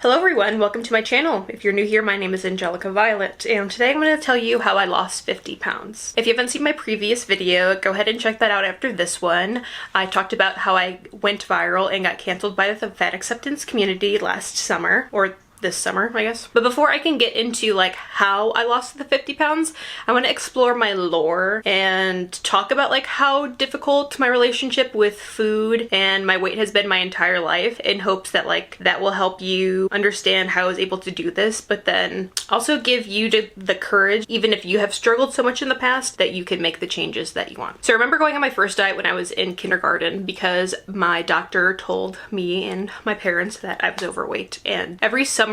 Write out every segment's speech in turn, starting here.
Hello everyone, welcome to my channel. If you're new here, my name is Angelica Violet, and today I'm going to tell you how I lost 50 pounds. If you haven't seen my previous video, go ahead and check that out after this one. I talked about how I went viral and got canceled by the fat acceptance community last summer, or this summer, I guess. But before I can get into like how I lost the 50 pounds, I want to explore my lore and talk about like how difficult my relationship with food and my weight has been my entire life, in hopes that like that will help you understand how I was able to do this, but then also give you the courage, even if you have struggled so much in the past, that you can make the changes that you want. So I remember going on my first diet when I was in kindergarten because my doctor told me and my parents that I was overweight, and every summer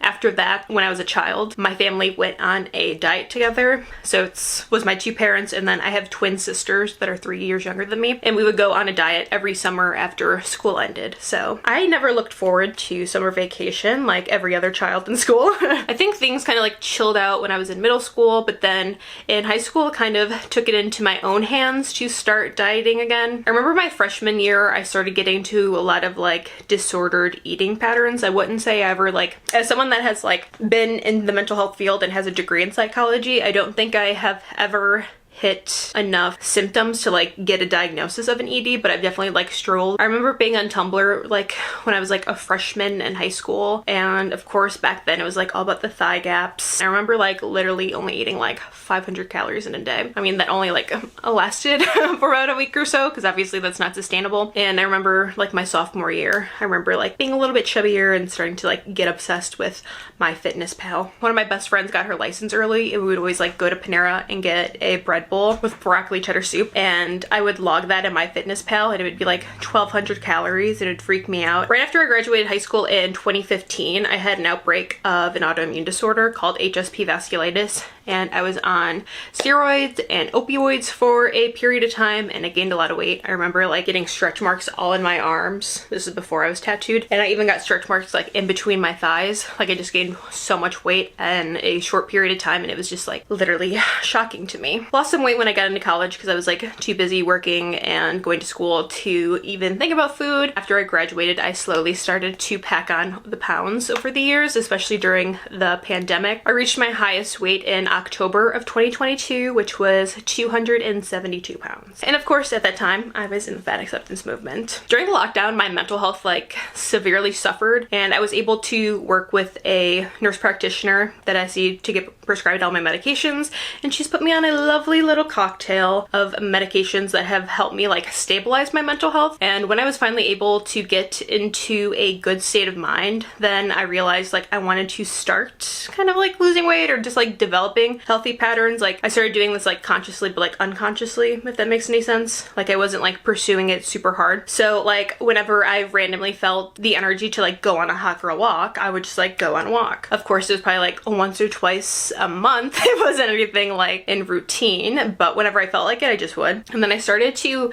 after that, when I was a child, my family went on a diet together. So it was my two parents, and then I have twin sisters that are 3 years younger than me, and we would go on a diet every summer after school ended. So I never looked forward to summer vacation like every other child in school. I think things kind of like chilled out when I was in middle school, but then in high school kind of took it into my own hands to start dieting again. I remember my freshman year, I started getting to a lot of like disordered eating patterns. I wouldn't say I ever like, as someone that has like been in the mental health field and has a degree in psychology, I don't think I have ever hit enough symptoms to like get a diagnosis of an ED, but I've definitely like struggled. I remember being on Tumblr like when I was like a freshman in high school, and of course back then it was like all about the thigh gaps. I remember like literally only eating like 500 calories in a day. I mean, that only like lasted for about a week or so, because obviously that's not sustainable. And I remember like my sophomore year, I remember like being a little bit chubbier and starting to like get obsessed with MyFitnessPal. One of my best friends got her license early, and we would always like go to Panera and get a bread bowl with broccoli cheddar soup, and I would log that in MyFitnessPal, and it would be like 1,200 calories, and it'd freak me out. Right after I graduated high school in 2015, I had an outbreak of an autoimmune disorder called HSP vasculitis, and I was on steroids and opioids for a period of time, and I gained a lot of weight. I remember like getting stretch marks all in my arms. This is before I was tattooed, and I even got stretch marks like in between my thighs. Like I just gained so much weight in a short period of time, and it was just like literally shocking to me. Lost some weight when I got into college because I was like too busy working and going to school to even think about food. After I graduated, I slowly started to pack on the pounds over the years, especially during the pandemic. I reached my highest weight in October of 2022, which was 272 pounds. And of course, at that time, I was in the fat acceptance movement. During the lockdown, my mental health like severely suffered, and I was able to work with a nurse practitioner that I see to get prescribed all my medications, and she's put me on a lovely little cocktail of medications that have helped me like stabilize my mental health. And when I was finally able to get into a good state of mind, then I realized like I wanted to start kind of like losing weight or just like developing healthy patterns. Like I started doing this like consciously but like unconsciously, if that makes any sense. Like I wasn't like pursuing it super hard. So like whenever I randomly felt the energy to like go on a hike or a walk, I would just like go on a walk. Of course, it was probably like once or twice a month. It wasn't anything like in routine, but whenever I felt like it, I just would. And then I started to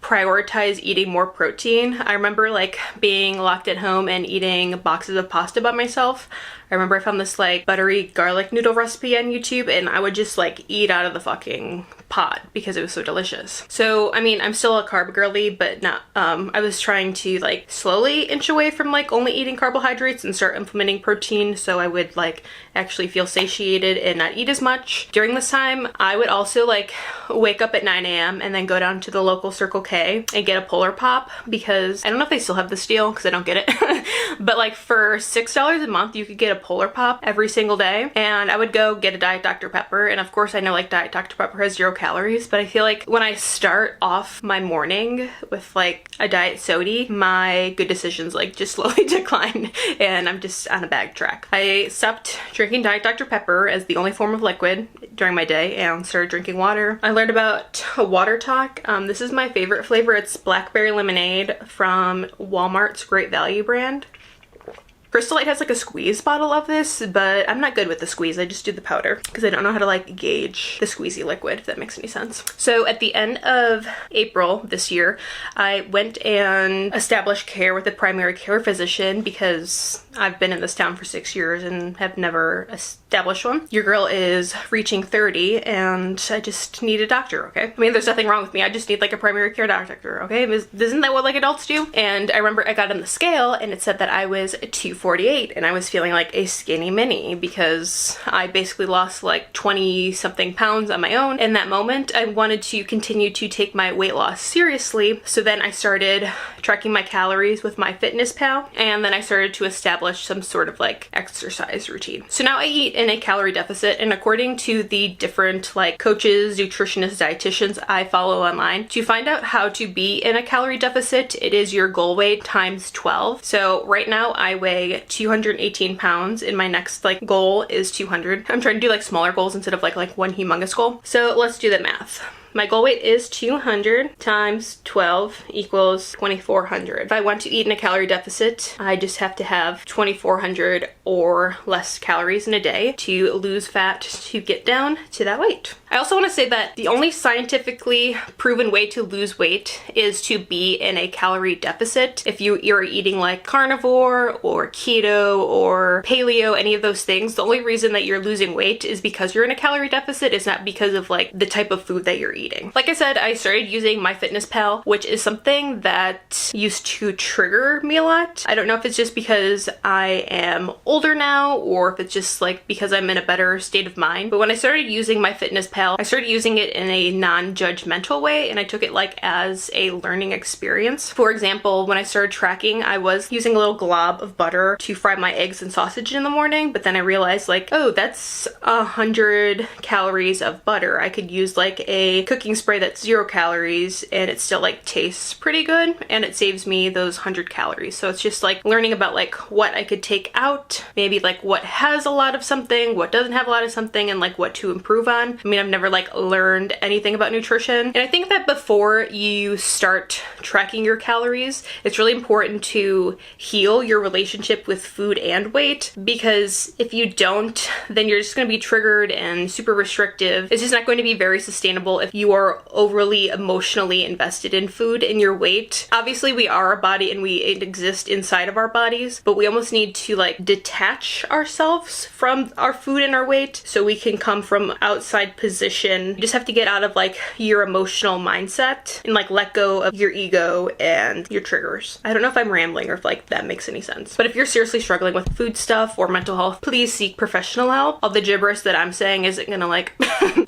prioritize eating more protein. I remember like being locked at home and eating boxes of pasta by myself. I remember I found this like buttery garlic noodle recipe on YouTube, and I would just like eat out of the fucking pot because it was so delicious. So I mean, I'm still a carb girly, but not I was trying to like slowly inch away from like only eating carbohydrates and start implementing protein, so I would like actually feel satiated and not eat as much. During this time, I would also like wake up at 9 a.m. and then go down to the local Circle K and get a Polar Pop, because I don't know if they still have this deal because I don't get it, but like for $6 a month you could get a Polar Pop every single day. And I would go get a Diet Dr. Pepper, and of course I know like Diet Dr. Pepper has 0 calories, but I feel like when I start off my morning with like a diet soda, my good decisions like just slowly decline, and I'm just on a bad track. I stopped drinking Diet Dr. Pepper as the only form of liquid during my day and started drinking water. I learned about Water Talk. This is my favorite flavor. It's blackberry lemonade from Walmart's Great Value brand. Crystal Light has like a squeeze bottle of this, but I'm not good with the squeeze. I just do the powder because I don't know how to like gauge the squeezy liquid, if that makes any sense. So at the end of April this year, I went and established care with a primary care physician because I've been in this town for 6 years and have never established one. Your girl is reaching 30 and I just need a doctor, okay? I mean, there's nothing wrong with me. I just need like a primary care doctor, okay? Isn't that what like adults do? And I remember I got on the scale and it said that I was too 248 and I was feeling like a skinny mini because I basically lost like 20 something pounds on my own. In that moment, I wanted to continue to take my weight loss seriously. So then I started tracking my calories with MyFitnessPal, and then I started to establish some sort of like exercise routine. So now I eat in a calorie deficit, and according to the different like coaches, nutritionists, dietitians I follow online, to find out how to be in a calorie deficit, it is your goal weight times 12. So right now I weigh 218 pounds and my next like goal is 200. I'm trying to do like smaller goals instead of like one humongous goal. So let's do the math. My goal weight is 200 times 12 equals 2,400. If I want to eat in a calorie deficit, I just have to have 2,400 or less calories in a day to lose fat to get down to that weight. I also want to say that the only scientifically proven way to lose weight is to be in a calorie deficit. If you're eating like carnivore or keto or paleo, any of those things, the only reason that you're losing weight is because you're in a calorie deficit. It's not because of like the type of food that you're eating. Like I said, I started using MyFitnessPal, which is something that used to trigger me a lot. I don't know if it's just because I am older now or if it's just like because I'm in a better state of mind. But when I started using MyFitnessPal, I started using it in a non-judgmental way, and I took it like as a learning experience. For example, when I started tracking, I was using a little glob of butter to fry my eggs and sausage in the morning, but then I realized like, oh, that's 100 calories of butter. I could use like a cooking spray that's 0 calories and it still like tastes pretty good and it saves me those 100 calories. So it's just like learning about like what I could take out, maybe like what has a lot of something, what doesn't have a lot of something, and like what to improve on. I mean, I've never like learned anything about nutrition, and I think that before you start tracking your calories, it's really important to heal your relationship with food and weight, because if you don't, then you're just going to be triggered and super restrictive. It's just not going to be very sustainable if you are overly emotionally invested in food and your weight. Obviously we are a body and we exist inside of our bodies, but we almost need to like detach ourselves from our food and our weight so we can come from outside position. You just have to get out of like your emotional mindset and like let go of your ego and your triggers. I don't know if I'm rambling or if like that makes any sense, but if you're seriously struggling with food stuff or mental health, please seek professional help. All the gibberish that I'm saying isn't gonna like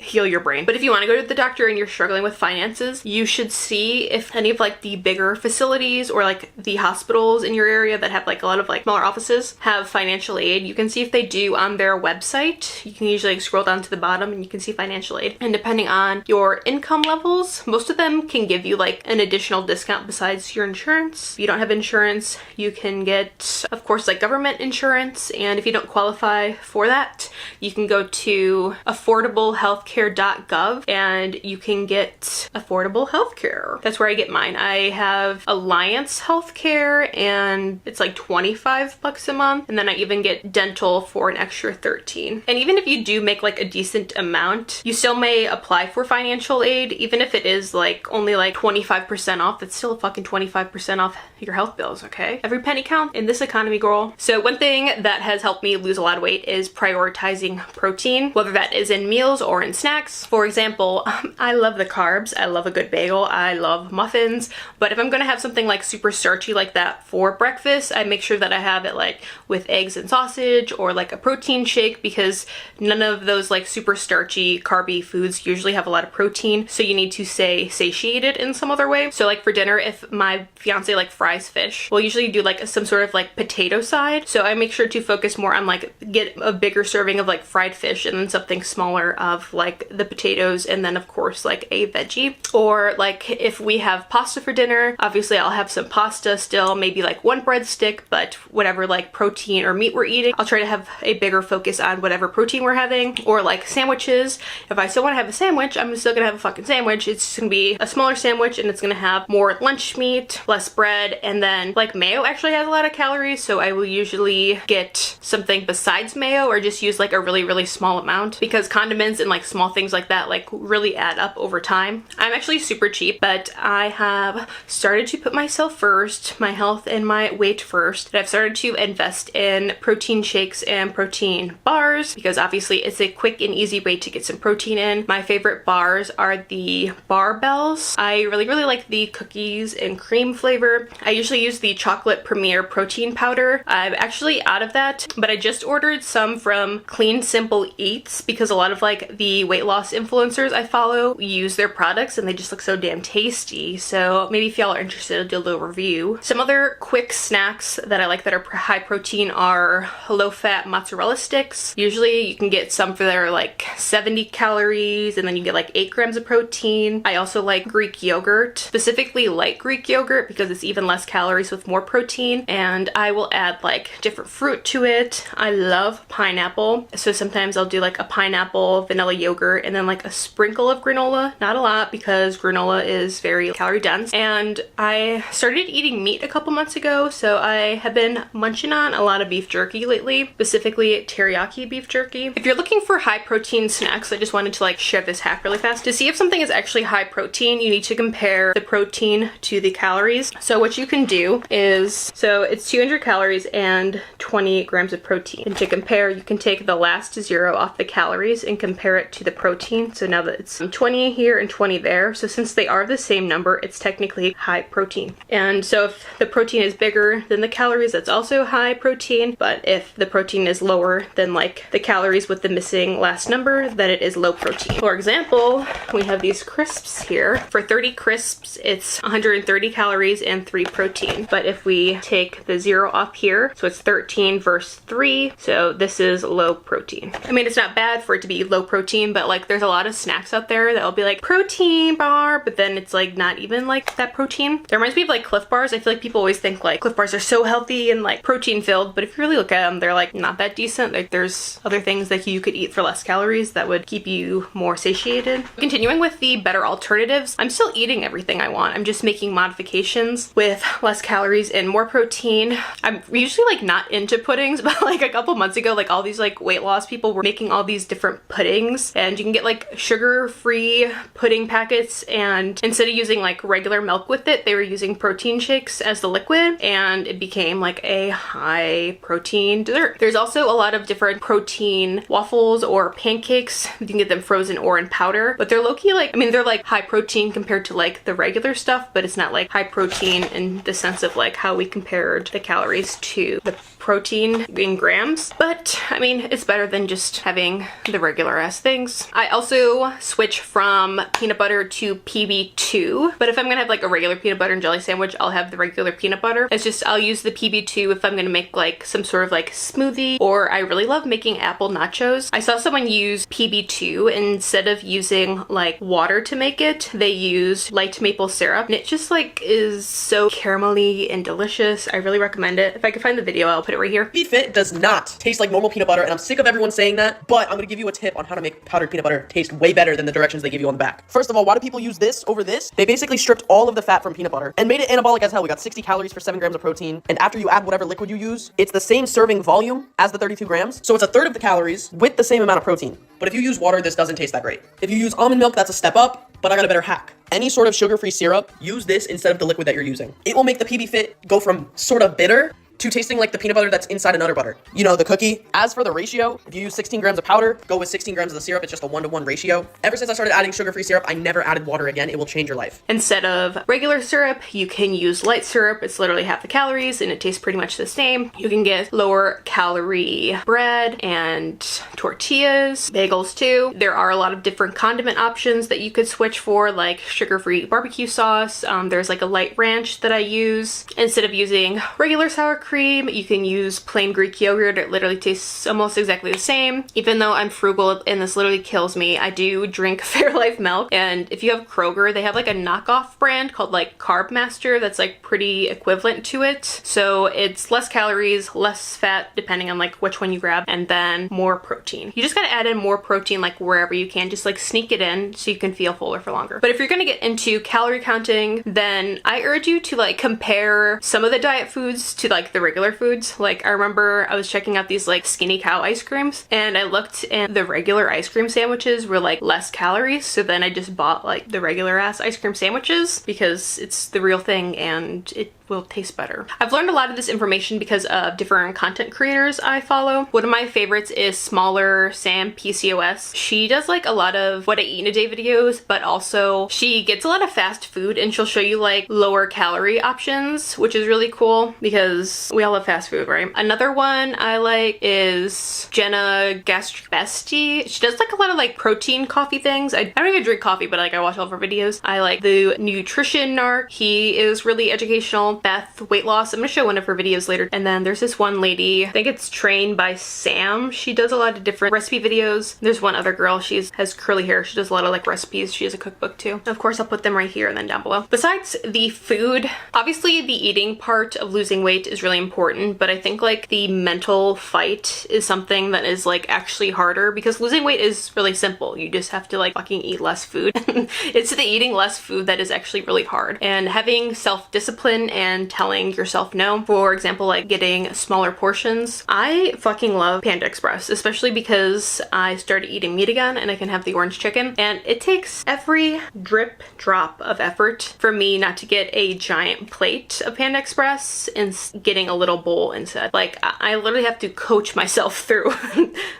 heal your brain. But if you want to go to the doctor and you're struggling with finances, you should see if any of like the bigger facilities or like the hospitals in your area that have like a lot of like smaller offices have financial aid. You can see if they do on their website. You can usually like scroll down to the bottom and you can see financial aid. And depending on your income levels, most of them can give you like an additional discount besides your insurance. If you don't have insurance, you can get, of course, like government insurance. And if you don't qualify for that, you can go to affordablehealthcare.gov and you can get affordable healthcare. That's where I get mine. I have Alliance Healthcare and it's like 25 bucks a month. And then I even get dental for an extra 13. And even if you do make like a decent amount, you still may apply for financial aid. Even if it is like only like 25% off, it's still a fucking 25% off your health bills, okay? Every penny counts in this economy, girl. So one thing that has helped me lose a lot of weight is prioritizing protein, whether that is in meals or in snacks. For example, I love the carbs. I love a good bagel. I love muffins. But if I'm gonna have something like super starchy like that for breakfast, I make sure that I have it like with eggs and sausage or like a protein shake, because none of those like super starchy carby foods usually have a lot of protein, so you need to stay satiated in some other way. So like for dinner, if my fiance like fries fish, we'll usually do like some sort of like potato side, so I make sure to focus more on like get a bigger serving of like fried fish and then something smaller of like the potatoes, and then of course like a veggie. Or like if we have pasta for dinner, obviously I'll have some pasta still, maybe like one breadstick, but whatever like protein or meat we're eating, I'll try to have a bigger focus on whatever protein we're having. Or like sandwiches, if I still want to have a sandwich, I'm still gonna have a fucking sandwich. It's just gonna be a smaller sandwich and it's gonna have more lunch meat, less bread, and then like mayo actually has a lot of calories, so I will usually get something besides mayo or just use like a really small amount, because condiments and like small things like that like really add up over time. I'm actually super cheap, but I have started to put myself first, my health and my weight first. And I've started to invest in protein shakes and protein bars because obviously it's a quick and easy way to get some protein in. My favorite bars are the barbells. I really like the cookies and cream flavor. I usually use the chocolate premier protein powder. I'm actually out of that, but I just ordered some from Clean Simple Eats because a lot of like the weight loss influencers I follow use their products and they just look so damn tasty. So maybe if y'all are interested, I'll do a little review. Some other quick snacks that I like that are high protein are low-fat mozzarella sticks. Usually you can get some for their like 70 calories and then you get like 8 grams of protein. I also like Greek yogurt, specifically light Greek yogurt because it's even less calories with more protein, and I will add like different fruit to it. I love pineapple, so sometimes I'll do like a pineapple vanilla yogurt and then like a sprinkle of granola, not a lot because granola is very calorie dense. And I started eating meat a couple months ago, so I have been munching on a lot of beef jerky lately, specifically teriyaki beef jerky. If you're looking for high protein snacks, I just wanted to like share this hack really fast. To see if something is actually high protein, you need to compare the protein to the calories. So what you can do is, so it's 200 calories and 20 grams of protein. And to compare, you can take the last 0 off the calories and compare it to the protein. So now that it's 20 here and 20 there, so since they are the same number, it's technically high protein. And so if the protein is bigger than the calories, that's also high protein. But if the protein is lower than like the calories with the missing last number, then it is low protein. For example, we have these crisps here. For 30 crisps, it's 130 calories and 3 protein. But if we take the 0 off here, so it's 13 versus 3, so this is low protein. I mean, it's not bad for it to be low protein, but like there's a lot of snacks out there that will be like protein bar, but then it's like not even like that protein. That reminds me of like Cliff Bars. I feel like people always think like Cliff Bars are so healthy and like protein filled, but if you really look at them, they're like not that decent. Like there's other things that you could eat for less calories that would keep you more satiated. Continuing with the better alternatives, I'm still eating everything I want. I'm just making modifications with less calories and more protein. I'm usually like not into puddings, but like a couple months ago, like all these like weight loss people were making all these different puddings, and you can get like sugar-free pudding packets, and instead of using like regular milk with it, they were using protein shakes as the liquid, and it became like a high protein dessert. There's also a lot of different protein waffles or pancakes. You can get them frozen or in powder, but they're low-key like, I mean, they're like high protein compared to like the regular stuff, but it's not like high protein in the sense of like how we compared the calories to the protein in grams. But I mean, it's better than just having the regular ass things. I also switch from peanut butter to PB2, but if I'm gonna have like a regular peanut butter and jelly sandwich, I'll have the regular peanut butter. It's just I'll use the PB2 if I'm gonna make like some sort of like smoothie, or I really love making apple nachos. I saw someone use PB2 and instead of using like water to make it, they used light maple syrup, and it just like is so caramelly and delicious. I really recommend it. If I can find the video, I'll put it right here. Be Fit does not taste like normal peanut butter, and I'm sick of everyone saying that, but I'm gonna give you a tip on how to make powdered peanut butter taste way better than the directions they give you on the back. First of all, why do people use this over this? They basically stripped all of the fat from peanut butter and made it anabolic as hell. We got 60 calories for 7 grams of protein, and after you add whatever liquid you use, it's the same serving volume as the 32 grams, so it's a third of the calories with the same amount of protein. But if you use water, this doesn't taste that great. If you use almond milk, that's a step up, but I got a better hack. Any sort of sugar-free syrup, use this instead of the liquid that you're using. It will make the PB Fit go from sort of bitter to tasting like the peanut butter that's inside another butter. You know, the cookie. As for the ratio, if you use 16 grams of powder, go with 16 grams of the syrup. It's just a 1-to-1 ratio. Ever since I started adding sugar-free syrup, I never added water again. It will change your life. Instead of regular syrup, you can use light syrup. It's literally half the calories and it tastes pretty much the same. You can get lower calorie bread and tortillas, bagels too. There are a lot of different condiment options that you could switch for, like sugar-free barbecue sauce. There's like a light ranch that I use. Instead of using regular sour cream, you can use plain Greek yogurt. It literally tastes almost exactly the same. Even though I'm frugal and this literally kills me, I do drink Fairlife milk. And if you have Kroger, they have like a knockoff brand called like Carb Master that's like pretty equivalent to it. So it's less calories, less fat, depending on like which one you grab, and then more protein. You just gotta add in more protein like wherever you can. Just like sneak it in so you can feel fuller for longer. But if you're gonna get into calorie counting, then I urge you to like compare some of the diet foods to like the the regular foods. Like I remember I was checking out these like Skinny Cow ice creams, and I looked and the regular ice cream sandwiches were like less calories, so then I just bought like the regular ass ice cream sandwiches because it's the real thing and it will taste better. I've learned a lot of this information because of different content creators I follow. One of my favorites is Smaller Sam PCOS. She does like a lot of what I eat in a day videos, but also she gets a lot of fast food and she'll show you like lower calorie options, which is really cool because we all love fast food, right? Another one I like is Jenna Gastrobesti. She does like a lot of like protein coffee things. I don't even drink coffee, but like I watch all of her videos. I like the Nutrition Narc. He is really educational. Beth Weight Loss. I'm gonna show one of her videos later. And then there's this one lady, I think it's Trained by Sam. She does a lot of different recipe videos. There's one other girl, she has curly hair. She does a lot of like recipes. She has a cookbook too. Of course, I'll put them right here and then down below. Besides the food, obviously the eating part of losing weight is really important, but I think like the mental fight is something that is like actually harder because losing weight is really simple. You just have to like fucking eat less food. It's the eating less food that is actually really hard. And having self-discipline and telling yourself no. For example, like getting smaller portions. I fucking love Panda Express, especially because I started eating meat again and I can have the orange chicken. And it takes every drip drop of effort for me not to get a giant plate of Panda Express and getting a little bowl instead. Like I literally have to coach myself through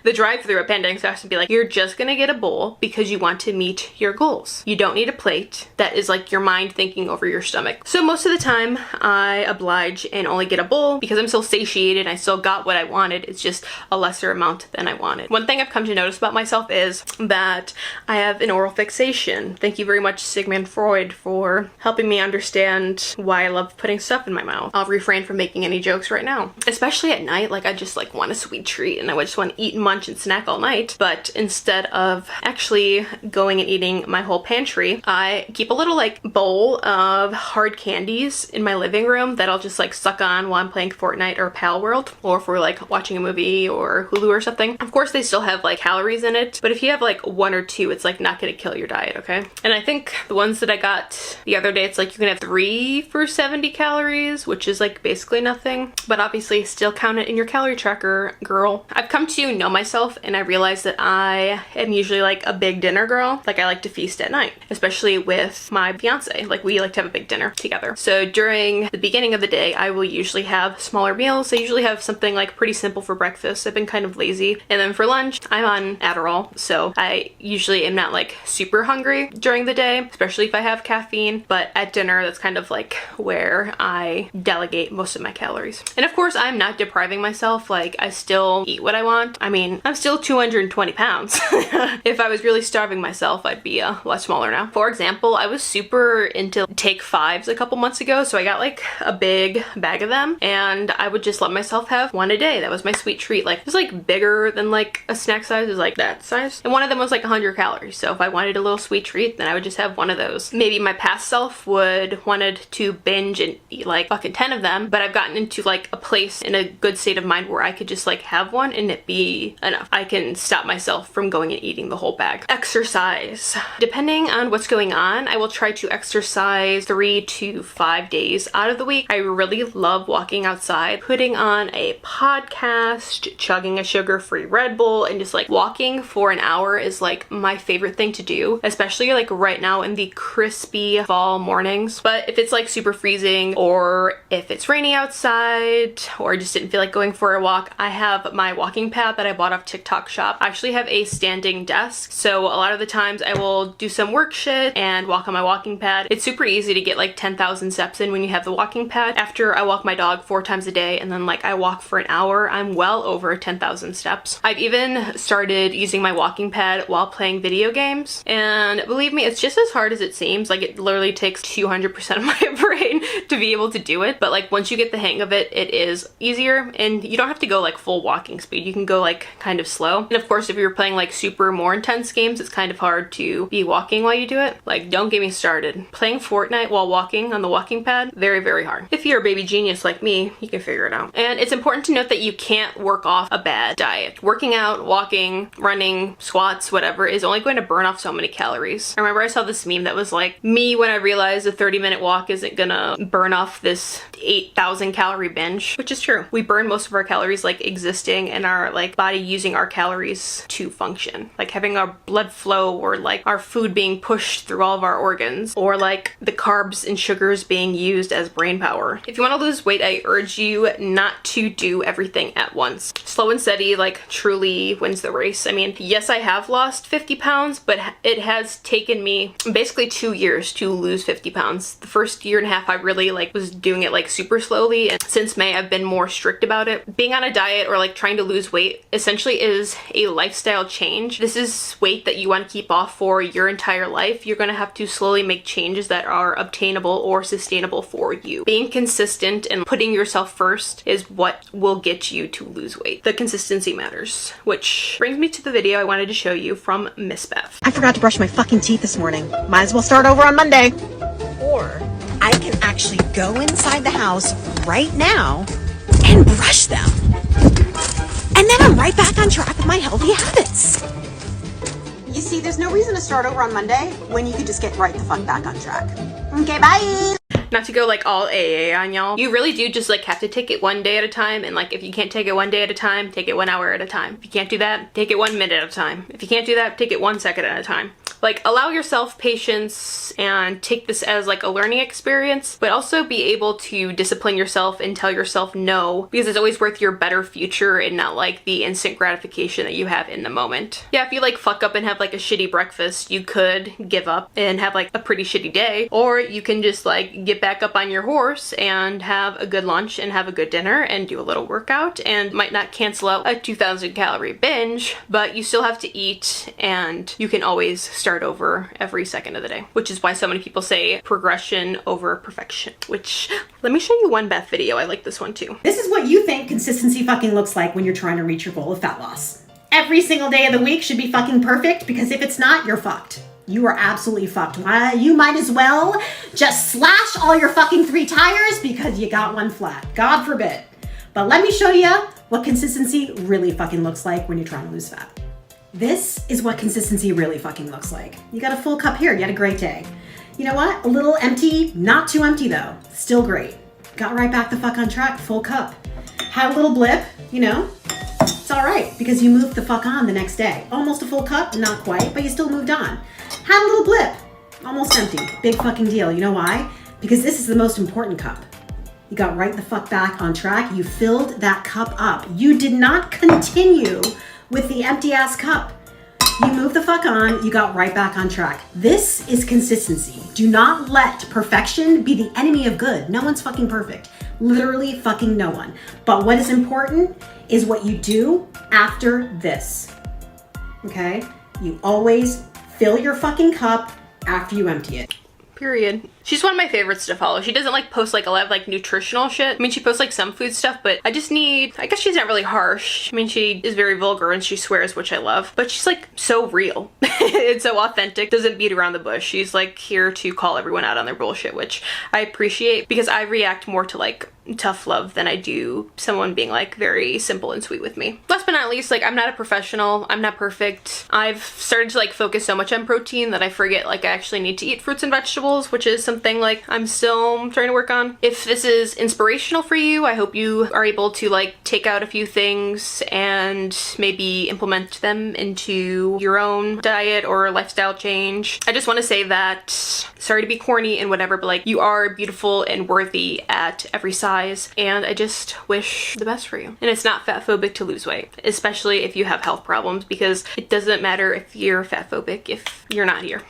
the drive-thru at Panda Express and be like, you're just gonna get a bowl because you want to meet your goals. You don't need a plate that is like your mind thinking over your stomach. So most of the time I oblige and only get a bowl because I'm still satiated. I still got what I wanted. It's just a lesser amount than I wanted. One thing I've come to notice about myself is that I have an oral fixation. Thank you very much, Sigmund Freud, for helping me understand why I love putting stuff in my mouth. I'll refrain from making any jokes right now. Especially at night, like I just like want a sweet treat and I would just want to eat and munch and snack all night. But instead of actually going and eating my whole pantry, I keep a little like bowl of hard candies in my living room that I'll just like suck on while I'm playing Fortnite or Pal World, or if we're like watching a movie or Hulu or something. Of course they still have like calories in it, but if you have like one or two, it's like not gonna kill your diet, okay? And I think the ones that I got the other day, it's like you can have 3 for 70 calories, which is like basically nothing, but obviously still count it in your calorie tracker, girl. I've come to know myself and I realize that I am usually like a big dinner girl. Like I like to feast at night, especially with my fiance. Like we like to have a big dinner together. So during the beginning of the day, I will usually have smaller meals. I usually have something like pretty simple for breakfast. I've been kind of lazy. And then for lunch, I'm on Adderall. So I usually am not like super hungry during the day, especially if I have caffeine. But at dinner, that's kind of like where I delegate most of my calories. And of course, I'm not depriving myself. Like I still eat what I want. I mean, I'm still 220 pounds. If I was really starving myself, I'd be a lot smaller now. For example, I was super into Take 5s a couple months ago. So I got like a big bag of them and I would just let myself have one a day. That was my sweet treat. Like it was like bigger than like a snack size. It was like that size. And one of them was like 100 calories. So if I wanted a little sweet treat, then I would just have one of those. Maybe my past self would wanted to binge and eat like fucking 10 of them, but I've gotten into like a place in a good state of mind where I could just like have one and it be enough. I can stop myself from going and eating the whole bag. Exercise. Depending on what's going on, I will try to exercise 3 to 5 days out of the week. I really love walking outside, putting on a podcast, chugging a sugar-free Red Bull, and just like walking for an hour is like my favorite thing to do, especially like right now in the crispy fall mornings. But if it's like super freezing or if it's rainy outside or I just didn't feel like going for a walk, I have my walking pad that I bought off TikTok shop. I actually have a standing desk, so a lot of the times I will do some work shit and walk on my walking pad. It's super easy to get like 10,000 steps in when you have the walking pad. After I walk my dog 4 times a day and then like I walk for an hour, I'm well over 10,000 steps. I've even started using my walking pad while playing video games, and believe me, it's just as hard as it seems. Like it literally takes 200% of my brain to be able to do it, but like once you get the hang of it, it is easier and you don't have to go like full walking speed. You can go like kind of slow. And of course, if you're playing like super more intense games, it's kind of hard to be walking while you do it. Like don't get me started. Playing Fortnite while walking on the walking pad, there very, very hard. If you're a baby genius like me, you can figure it out. And it's important to note that you can't work off a bad diet. Working out, walking, running, squats, whatever, is only going to burn off so many calories. I remember I saw this meme that was like, me when I realized a 30-minute walk isn't gonna burn off this 8,000 calorie binge, which is true. We burn most of our calories like existing and our like body using our calories to function. Like having our blood flow, or like our food being pushed through all of our organs, or like the carbs and sugars being used as brain power. If you want to lose weight, I urge you not to do everything at once. Slow and steady like truly wins the race. I mean, yes, I have lost 50 pounds, but it has taken me basically 2 years to lose 50 pounds. The first year and a half I really like was doing it like super slowly, and since May I've been more strict about it. Being on a diet or like trying to lose weight essentially is a lifestyle change. This is weight that you want to keep off for your entire life. You're going to have to slowly make changes that are obtainable or sustainable for you. Being consistent and putting yourself first is what will get you to lose weight. The consistency matters, which brings me to the video I wanted to show you from Miss Beth. I forgot to brush my fucking teeth this morning. Might as well start over on Monday. Or I can actually go inside the house right now and brush them. And then I'm right back on track with my healthy habits. You see, there's no reason to start over on Monday when you could just get right the fuck back on track. Okay, bye! Not to go like all AA on y'all, you really do just like have to take it one day at a time, and like if you can't take it one day at a time, take it 1 hour at a time. If you can't do that, take it 1 minute at a time. If you can't do that, take it 1 second at a time. Like, allow yourself patience and take this as like a learning experience, but also be able to discipline yourself and tell yourself no, because it's always worth your better future and not like the instant gratification that you have in the moment. Yeah, if you like fuck up and have like a shitty breakfast, you could give up and have like a pretty shitty day, or you can just like get back up on your horse and have a good lunch and have a good dinner and do a little workout, and might not cancel out a 2,000 calorie binge, but you still have to eat, and you can always start over every second of the day, which is why so many people say progression over perfection, which let me show you one Beth video. I like this one too. This is what you think consistency fucking looks like when you're trying to reach your goal of fat loss. Every single day of the week should be fucking perfect, because if it's not, you're fucked. You are absolutely fucked. You might as well just slash all your fucking 3 tires because you got one flat. God forbid. But let me show you what consistency really fucking looks like when you're trying to lose fat. This is what consistency really fucking looks like. You got a full cup here, you had a great day. You know what? A little empty, not too empty though. Still great. Got right back the fuck on track, full cup. Had a little blip, you know? It's all right, because you moved the fuck on the next day. Almost a full cup, not quite, but you still moved on. Had a little blip, almost empty. Big fucking deal. You know why? Because this is the most important cup. You got right the fuck back on track. You filled that cup up. You did not continue with the empty ass cup. You moved the fuck on, you got right back on track. This is consistency. Do not let perfection be the enemy of good. No one's fucking perfect. Literally fucking no one. But what is important is what you do after this. Okay? You always fill your fucking cup after you empty it. Period. She's one of my favorites to follow. She doesn't like post like a lot of like nutritional shit. I mean, she posts like some food stuff, but I guess she's not really harsh. I mean, she is very vulgar and she swears, which I love, but she's like so real and so authentic, doesn't beat around the bush. She's like here to call everyone out on their bullshit, which I appreciate, because I react more to like tough love than I do someone being like very simple and sweet with me. Last but not least, like, I'm not a professional. I'm not perfect. I've started to like focus so much on protein that I forget like I actually need to eat fruits and vegetables, which is something like I'm still trying to work on. If this is inspirational for you, I hope you are able to like take out a few things and maybe implement them into your own diet or lifestyle change. I just want to say that, sorry to be corny and whatever, but like, you are beautiful and worthy at every size, and I just wish the best for you. And it's not fat phobic to lose weight, especially if you have health problems, because it doesn't matter if you're fat phobic if you're not here.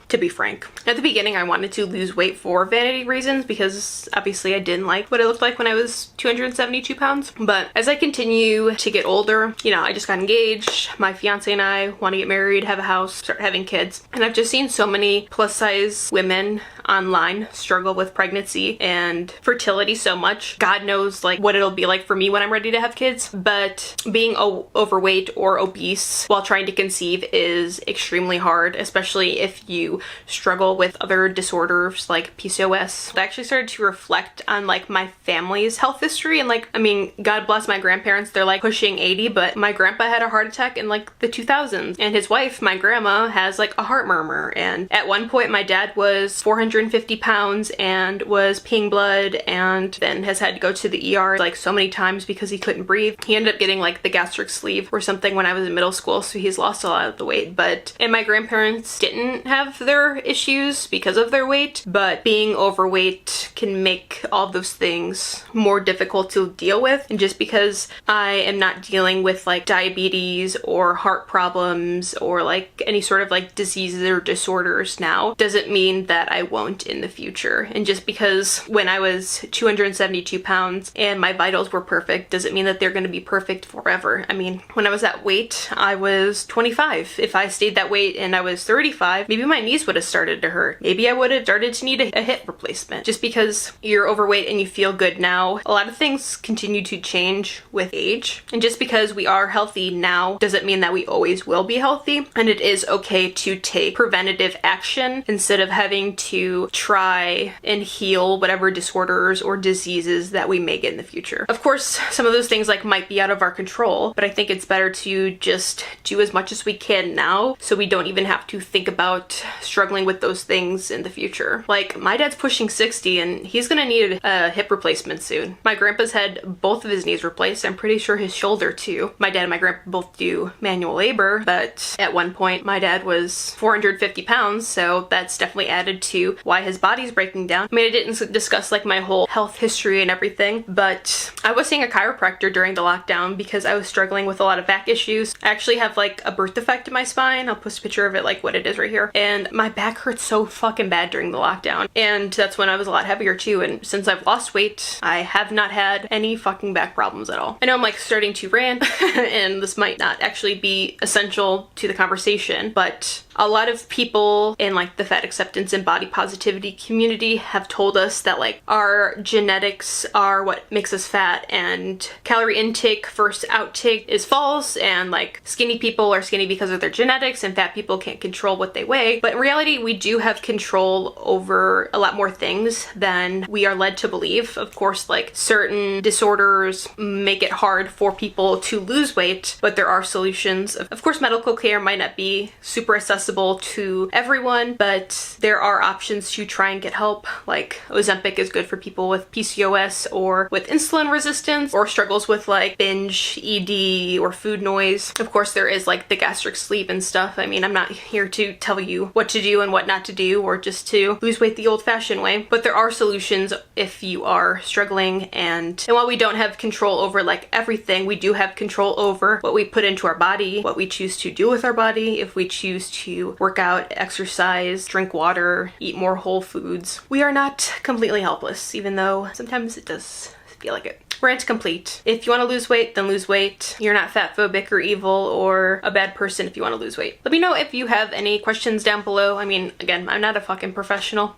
To be frank. At the beginning, I wanted to lose weight for vanity reasons, because obviously I didn't like what it looked like when I was 272 pounds. But as I continue to get older, you know, I just got engaged. My fiance and I want to get married, have a house, start having kids. And I've just seen so many plus size women online struggle with pregnancy and fertility so much. God knows like what it'll be like for me when I'm ready to have kids, but being overweight or obese while trying to conceive is extremely hard, especially if you struggle with other disorders like PCOS. I actually started to reflect on like my family's health history, and like, I mean, God bless my grandparents, they're like pushing 80, but my grandpa had a heart attack in like the 2000s, and his wife, my grandma, has like a heart murmur. And at one point my dad was 450 pounds and was peeing blood, and then has had to go to the ER like so many times because he couldn't breathe. He ended up getting like the gastric sleeve or something when I was in middle school, so he's lost a lot of the weight. And my grandparents didn't have their issues because of their weight, but being overweight can make all those things more difficult to deal with. And just because I am not dealing with like diabetes or heart problems or like any sort of like diseases or disorders now doesn't mean that I won't in the future. And just because when I was 272 pounds and my vitals were perfect doesn't mean that they're going to be perfect forever. I mean, when I was that weight, I was 25. If I stayed that weight and I was 35, maybe my knees would have started to hurt. Maybe I would have started to need a hip replacement. Just because you're overweight and you feel good now, a lot of things continue to change with age. And just because we are healthy now doesn't mean that we always will be healthy. And it is okay to take preventative action instead of having to try and heal whatever disorders or diseases that we may get in the future. Of course, some of those things like might be out of our control, but I think it's better to just do as much as we can now so we don't even have to think about struggling with those things in the future. Like, my dad's pushing 60 and he's gonna need a hip replacement soon. My grandpa's had both of his knees replaced. I'm pretty sure his shoulder too. My dad and my grandpa both do manual labor, but at one point my dad was 450 pounds, so that's definitely added to why his body's breaking down. I mean, I didn't discuss like my whole health history and everything, but I was seeing a chiropractor during the lockdown because I was struggling with a lot of back issues. I actually have like a birth defect in my spine. I'll post a picture of it, like what it is right here. And my back hurts so fucking bad during the lockdown. And that's when I was a lot heavier too. And since I've lost weight, I have not had any fucking back problems at all. I know I'm like starting to rant and this might not actually be essential to the conversation, but a lot of people in like the fat acceptance and body positivity community have told us that like our genetics are what makes us fat, and calorie intake versus outtake is false, and like skinny people are skinny because of their genetics and fat people can't control what they weigh. But in reality, we do have control over a lot more things than we are led to believe. Of course, like certain disorders make it hard for people to lose weight, but there are solutions. Of course, medical care might not be super accessible to everyone, but there are options to try and get help. Like Ozempic is good for people with PCOS or with insulin resistance or struggles with like binge, ED, or food noise. Of course, there is like the gastric sleeve and stuff. I mean, I'm not here to tell you what to do and what not to do, or just to lose weight the old-fashioned way, but there are solutions if you are struggling. And while we don't have control over like everything, we do have control over what we put into our body, what we choose to do with our body. If we choose to work out, exercise, drink water, eat more whole foods, we are not completely helpless, even though sometimes it does feel like it. Rant complete. If you want to lose weight, then lose weight. You're not fat phobic or evil or a bad person if you want to lose weight. Let me know if you have any questions down below. I mean, again, I'm not a fucking professional.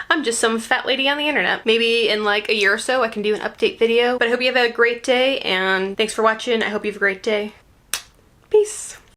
I'm just some fat lady on the internet. Maybe in like a year or so I can do an update video. But I hope you have a great day, and thanks for watching. I hope you have a great day.